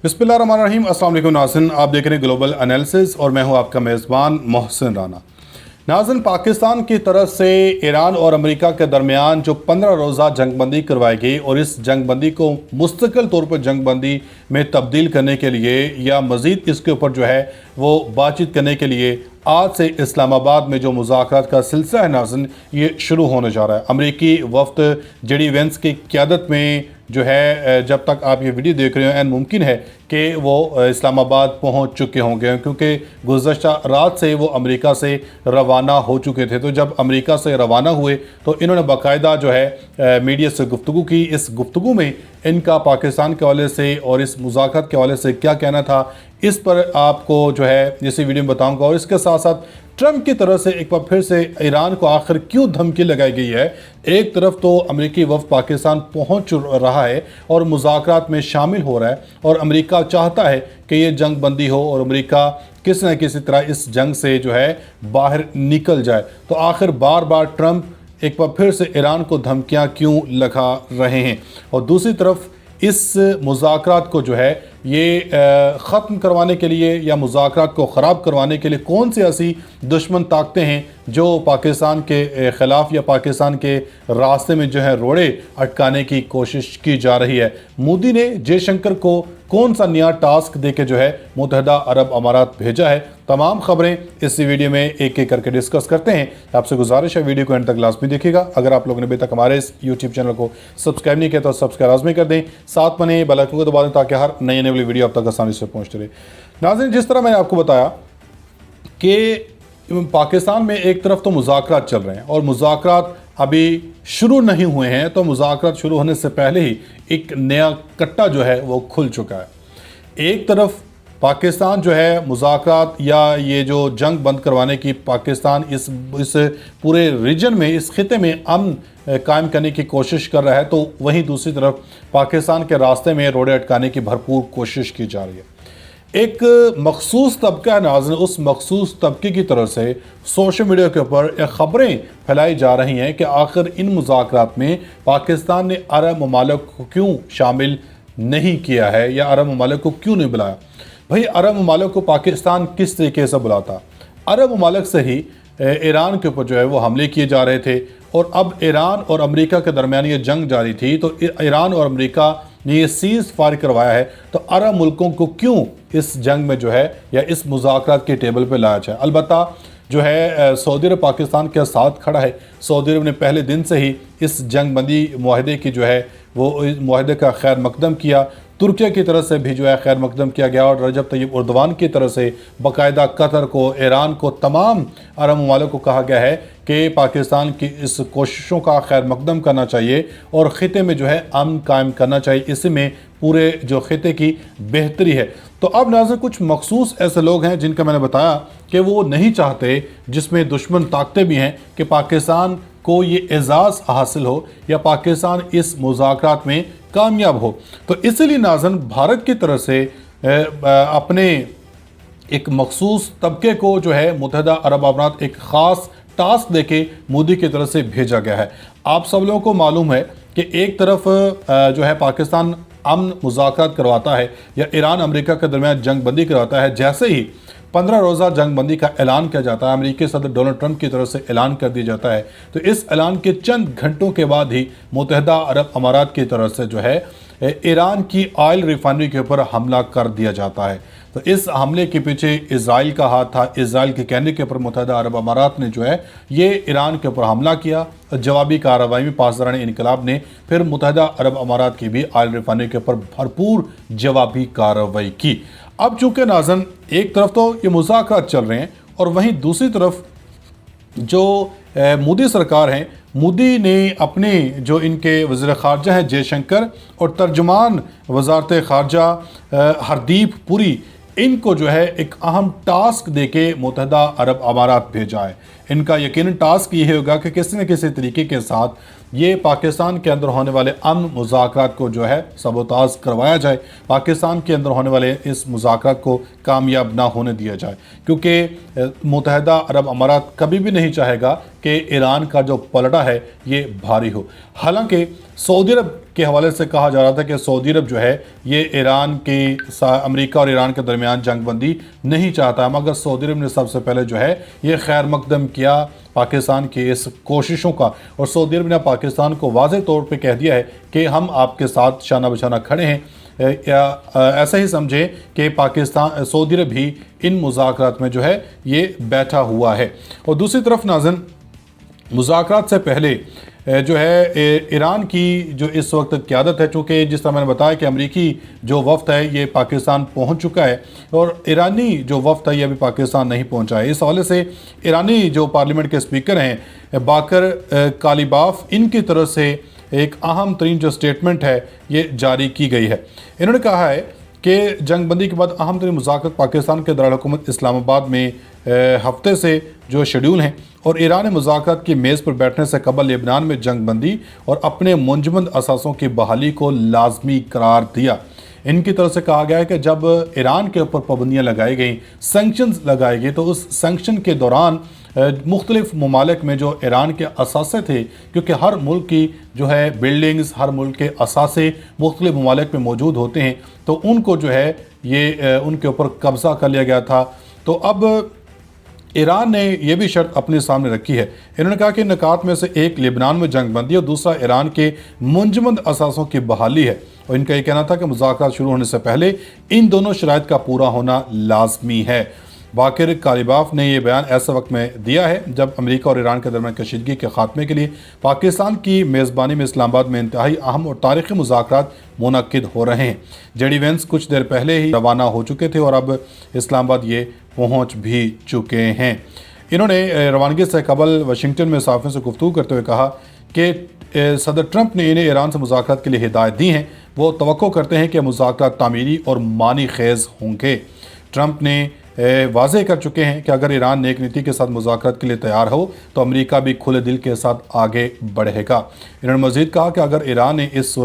बिस्मिल्लाहिर्रहमानिर्रहीम। अस्सलाम वालेकुम नाज़रीन, आप देख रहे हैं ग्लोबल एनालिसिस और मैं हूं आपका मेज़बान मोहसिन राना। नाज़रीन, पाकिस्तान की तरफ से ईरान और अमेरिका के दरमियान जो 15 रोज़ा जंगबंदी करवाई गई और इस जंगबंदी को मुस्तकिल तौर पर जंगबंदी में तब्दील करने के लिए या मज़ीद इसके ऊपर जो है वो बातचीत करने के लिए आज से इस्लामाबाद में जो मुज़ाकरात का सिलसिला है नाज़रीन, ये शुरू होने जा रहा है। अमरीकी वफ़द जेडी वेंस की क़यादत में जो है, जब तक आप ये वीडियो देख रहे हो, एन मुमकिन है कि वो इस्लामाबाद पहुंच चुके होंगे, क्योंकि गुज़श्ता रात से वो अमेरिका से रवाना हो चुके थे। तो जब अमेरिका से रवाना हुए तो इन्होंने बाकायदा जो है मीडिया से गुफ्तगू की। इस गुफ्तगू में इनका पाकिस्तान के हवाले से और इस मुज़ाकरात के हवाले से क्या कहना था, इस पर आपको जो है इसी वीडियो में बताऊंगा। और इसके साथ साथ ट्रंप की तरफ से एक बार फिर से ईरान को आखिर क्यों धमकी लगाई गई है। एक तरफ तो अमेरिकी वफ़द पाकिस्तान पहुंच रहा है और मुज़ाकरात में शामिल हो रहा है और अमेरिका चाहता है कि ये जंग बंदी हो और अमेरिका किसी न किसी तरह इस जंग से जो है बाहर निकल जाए। तो आखिर बार बार ट्रंप एक बार फिर से ईरान को धमकियाँ क्यों लगा रहे हैं। और दूसरी तरफ इस मुज़ाकरात को जो है ये ख़त्म करवाने के लिए या मुज़ाकरात को ख़राब करवाने के लिए कौन सी ऐसी दुश्मन ताकतें हैं जो पाकिस्तान के ख़िलाफ़ या पाकिस्तान के रास्ते में जो है रोड़े अटकाने की कोशिश की जा रही है। मोदी ने जयशंकर को कौन सा नया टास्क देके जो है मुत्तहदा अरब अमारात भेजा है। तमाम खबरें इस वीडियो में एक एक करके डिस्कस करते हैं। आपसे गुजारिश है वीडियो को एंड तक लाजमी देखिएगा। अगर आप लोगों ने अभी तक हमारे इस यूट्यूब चैनल को सब्सक्राइब नहीं किया तो सब्सक्राइब लाजमी कर दें, साथ बने बेल आइकन को दबा दें ताकि हर नई वाली वीडियो आप तक आसानी से पहुंचती रहे। नाज़रीन, जिस तरह मैंने आपको बताया कि पाकिस्तान में एक तरफ तो मुज़ाकरात चल रहे हैं और मुज़ाकरात अभी शुरू नहीं हुए हैं, तो मुज़ाकरात शुरू होने से पहले ही एक नया कट्टा जो है वो खुल चुका है। एक तरफ पाकिस्तान जो है मुज़ाकरात या ये जो जंग बंद करवाने की पाकिस्तान इस पूरे रीजन में, इस खिते में अमन कायम करने की कोशिश कर रहा है, तो वहीं दूसरी तरफ पाकिस्तान के रास्ते में रोड़े अटकाने की भरपूर कोशिश की जा रही है। एक मखसूस तबका है नाज़रीन, उस मखसूस तबके की तरफ से सोशल मीडिया के ऊपर ख़बरें फैलाई जा रही हैं कि आखिर इन मुज़ाकरात में पाकिस्तान ने अरब ममालिक को क्यों शामिल नहीं किया है या अरब ममालिक को क्यों नहीं बुलाया। भाई, अरब ममालिक को पाकिस्तान किस तरीके से बुलाता? अरब ममालिक से ही ईरान के ऊपर जो है वो हमले किए जा रहे थे और अब ईरान और अमेरिका के दरमियान ये जंग जारी थी, तो ईरान और अमेरिका ने ये सीज़ फायर करवाया है, तो अरब मुल्कों को क्यों इस जंग में जो है या इस मुज़ाकरात के टेबल पे लाया जाए। अलबत्ता जो है सऊदी अरब पाकिस्तान के साथ खड़ा है। सऊदी अरब ने पहले दिन से ही इस जंग बंदी मुआहदे की जो है वो मुआहदे का खैर मकदम किया। तुर्किया की तरफ से भी जो है खैर मकदम किया गया और रजब तैयब उर्दवान की तरफ से बाकायदा कतर को, ईरान को, तमाम अरब ममालिक को कहा गया है कि पाकिस्तान की इस कोशिशों का खैर मकदम करना चाहिए और ख़िते में जो है अमन कायम करना चाहिए। इसी में पूरे जो ख़िते की बेहतरी है। तो अब नाज़रीन, कुछ मखसूस ऐसे लोग हैं जिनका मैंने बताया कि वो नहीं चाहते, जिसमें दुश्मन ताकतें भी हैं, कि पाकिस्तान को ये एजाज़ हासिल हो या पाकिस्तान इस मुज़ाकरात में कामयाब हो। तो इसलिए नाज़रीन, भारत की तरफ से अपने एक मखसूस तबके को जो है मुत्तहदा अरब अमारात एक ख़ास टास्क देके मोदी की तरफ से भेजा गया है। आप सब लोगों को मालूम है कि एक तरफ जो है पाकिस्तान अमन मुज़ाकरात करवाता है या ईरान अमेरिका के दरमियान जंग बंदी करवाता है। जैसे ही 15 रोज़ा जंग बंदी का ऐलान किया जाता है, अमेरिकी सदर डोनाल्ड ट्रंप की तरफ से ऐलान कर दिया जाता है, तो इस ऐलान के चंद घंटों के बाद ही मुत्तहदा अरब अमारात की तरफ से जो है ईरान की ऑयल रिफाइनरी के ऊपर हमला कर दिया जाता है। तो इस हमले के पीछे इजराइल का हाथ था। इजराइल के कहने के ऊपर मुत्तहदा अरब अमारात ने जो है ये ईरान के ऊपर हमला किया। जवाबी कार्रवाई में पासदारान इनकलाब ने फिर मुत्तहदा अरब अमारात की भी ऑयल रिफाइनरी के ऊपर भरपूर जवाबी कार्रवाई की। अब चूँकि नाज़रीन, एक तरफ तो ये मुज़ाकरात चल रहे हैं और वहीं दूसरी तरफ जो मोदी सरकार है, मोदी ने अपने जो इनके वज़ीर ख़ारजा हैं जयशंकर और तर्जुमान वज़ारत ख़ारजा हरदीप पुरी, इनको जो है एक अहम टास्क देके मुत्तहदा अरब अमारात भेजा है। इनका यकीनन टास्क ये होगा कि किसी न किसी तरीके के साथ یہ پاکستان کے اندر ہونے والے امن مذاکرات کو جو ہے سبوتاژ کروایا جائے، پاکستان کے اندر ہونے والے اس مذاکرات کو کامیاب نہ ہونے دیا جائے، کیونکہ متحدہ عرب امارات کبھی بھی نہیں چاہے گا کہ ایران کا جو پلڑا ہے یہ بھاری ہو۔ حالانکہ سعودی عرب کے حوالے سے کہا جا رہا تھا کہ سعودی عرب جو ہے یہ ایران کی امریکہ اور ایران کے درمیان جنگ بندی نہیں چاہتا، مگر سعودی عرب نے سب سے پہلے جو ہے یہ خیر مقدم کیا پاکستان کی اس کوششوں کا، اور سعودی عرب نے پاکستان کو واضح طور پہ کہہ دیا ہے کہ ہم آپ کے ساتھ شانہ بشانہ کھڑے ہیں۔ ایسا ہی سمجھیں کہ سعودی عرب بھی ان مذاکرات میں جو ہے یہ بیٹھا ہوا ہے۔ اور دوسری طرف ناظرین، مذاکرات سے پہلے جو ہے ایران کی جو اس وقت قیادت ہے، چونکہ جس طرح میں نے بتایا کہ امریکی جو وفد ہے یہ پاکستان پہنچ چکا ہے اور ایرانی جو وفد ہے یہ ابھی پاکستان نہیں پہنچا ہے، اس حوالے سے ایرانی جو پارلیمنٹ کے اسپیکر ہیں باقر کالیباف، ان کی طرف سے ایک اہم ترین جو سٹیٹمنٹ ہے یہ جاری کی گئی ہے۔ انہوں نے کہا ہے کہ جنگ بندی کے بعد اہم ترین مذاکرات پاکستان کے دارالحکومت اسلام آباد میں ہفتے سے جو شیڈول ہیں، اور ایران نے مذاکرات کی میز پر بیٹھنے سے قبل لبنان میں جنگ بندی اور اپنے منجمد اثاثوں کی بحالی کو لازمی قرار دیا۔ ان کی طرف سے کہا گیا ہے کہ جب ایران کے اوپر پابندیاں لگائی گئیں، سینکشنز لگائے گئے، تو اس سینکشن کے دوران مختلف ممالک میں جو ایران کے اثاثے تھے، کیونکہ ہر ملک کی جو ہے بلڈنگز، ہر ملک کے اثاثے مختلف ممالک میں موجود ہوتے ہیں، تو ان کو جو ہے یہ ان کے اوپر قبضہ کر لیا گیا تھا۔ تو اب ایران نے یہ بھی شرط اپنے سامنے رکھی ہے۔ انہوں نے کہا کہ نکات میں سے ایک لبنان میں جنگ بندی اور دوسرا ایران کے منجمد اثاثوں کی بحالی ہے، اور ان کا یہ کہنا تھا کہ مذاکرات شروع ہونے سے پہلے ان دونوں شرائط کا پورا ہونا لازمی ہے۔ باقر کالیباف نے یہ بیان ایسے وقت میں دیا ہے جب امریکہ اور ایران کے درمیان کشیدگی کے خاتمے کے لیے پاکستان کی میزبانی میں اسلام آباد میں انتہائی اہم اور تاریخی مذاکرات منعقد ہو رہے ہیں۔ جے ڈی وینس کچھ دیر پہلے ہی روانہ ہو چکے تھے اور اب اسلام آباد یہ پہنچ بھی چکے ہیں۔ انہوں نے روانگی سے قبل واشنگٹن میں صحافیوں سے گفتگو کرتے ہوئے کہا کہ صدر ٹرمپ نے انہیں ایران سے مذاکرات کے لیے ہدایت دی ہیں، وہ توقع کرتے ہیں کہ مذاکرات تعمیری اور معنی خیز ہوں گے۔ ٹرمپ نے واضح کر چکے ہیں کہ اگر ایران نیک نیتی کے ساتھ مذاکرات کے لیے تیار ہو تو امریکہ بھی کھلے دل کے ساتھ آگے بڑھے گا۔ انہوں نے مزید کہا کہ اگر ایران نے اس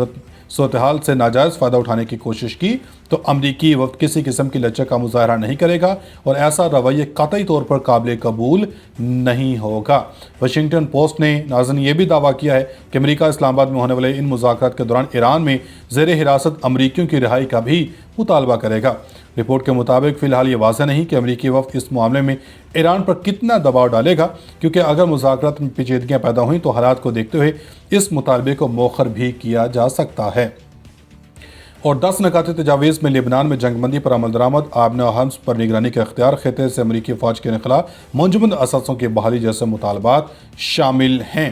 صورتحال سے ناجائز فائدہ اٹھانے کی کوشش کی تو امریکی وفد کسی قسم کی لچک کا مظاہرہ نہیں کرے گا اور ایسا رویہ قطعی طور پر قابل قبول نہیں ہوگا۔ واشنگٹن پوسٹ نے ناظرین یہ بھی دعویٰ کیا ہے کہ امریکہ اسلام آباد میں ہونے والے ان مذاکرات کے دوران ایران میں زیر حراست امریکیوں کی رہائی کا بھی مطالبہ کرے گا۔ رپورٹ کے مطابق فی الحال یہ واضح نہیں کہ امریکی وفد اس معاملے میں ایران پر کتنا دباؤ ڈالے گا، کیونکہ اگر مذاکرات میں پیچیدگیاں پیدا ہوئیں تو حالات کو دیکھتے ہوئے اس مطالبے کو مؤخر بھی کیا جا سکتا ہے۔ اور 10 نکاتی تجاویز میں لبنان میں جنگ بندی پر عمل درآمد، آبن و حمس پر نگرانی کا اختیار، خطے سے امریکی فوج کے انخلاء، منجمد اثاثوں کی بحالی جیسے مطالبات شامل ہیں۔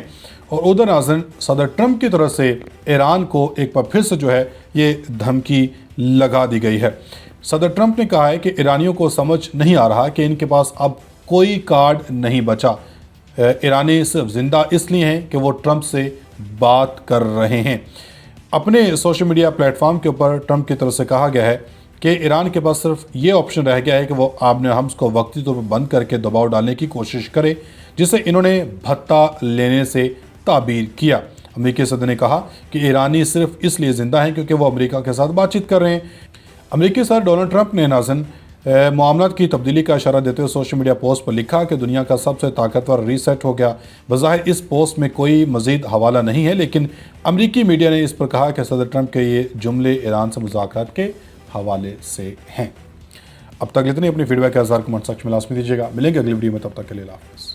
اور ادھر ناظرین، صدر ٹرمپ کی طرف سے ایران کو ایک بار پھر سے جو ہے یہ دھمکی لگا دی گئی ہے۔ صدر ٹرمپ نے کہا ہے کہ ایرانیوں کو سمجھ نہیں آ رہا کہ ان کے پاس اب کوئی کارڈ نہیں بچا۔ ایرانی صرف زندہ اس لیے ہیں کہ وہ ٹرمپ سے بات کر رہے ہیں۔ اپنے سوشل میڈیا پلیٹ فارم کے اوپر ٹرمپ کی طرف سے کہا گیا ہے کہ ایران کے پاس صرف یہ آپشن رہ گیا ہے کہ وہ آبن حمس کو وقتی طور پر بند کر کے دباؤ ڈالنے کی کوشش کرے، جسے انہوں نے بھتہ لینے سے تعبیر کیا۔ امریکی صدر نے کہا کہ ایرانی صرف اس لیے زندہ ہیں کیونکہ وہ امریکہ کے ساتھ بات چیت کر رہے ہیں۔ امریکی صدر ڈونلڈ ٹرمپ نے ناظرین معاملات کی تبدیلی کا اشارہ دیتے ہوئے سوشل میڈیا پوسٹ پر لکھا کہ دنیا کا سب سے طاقتور ریسیٹ ہو گیا۔ بظاہر اس پوسٹ میں کوئی مزید حوالہ نہیں ہے، لیکن امریکی میڈیا نے اس پر کہا کہ صدر ٹرمپ کے یہ جملے ایران سے مذاکرات کے حوالے سے ہیں۔ اب تک اتنی اپنی فیڈ بیک کا اظہار کمنٹ سیکشن میں لازمی دیجیے گا۔ ملیں گے اگلی ویڈیو میں، تب تک کے لیے اللہ حافظ۔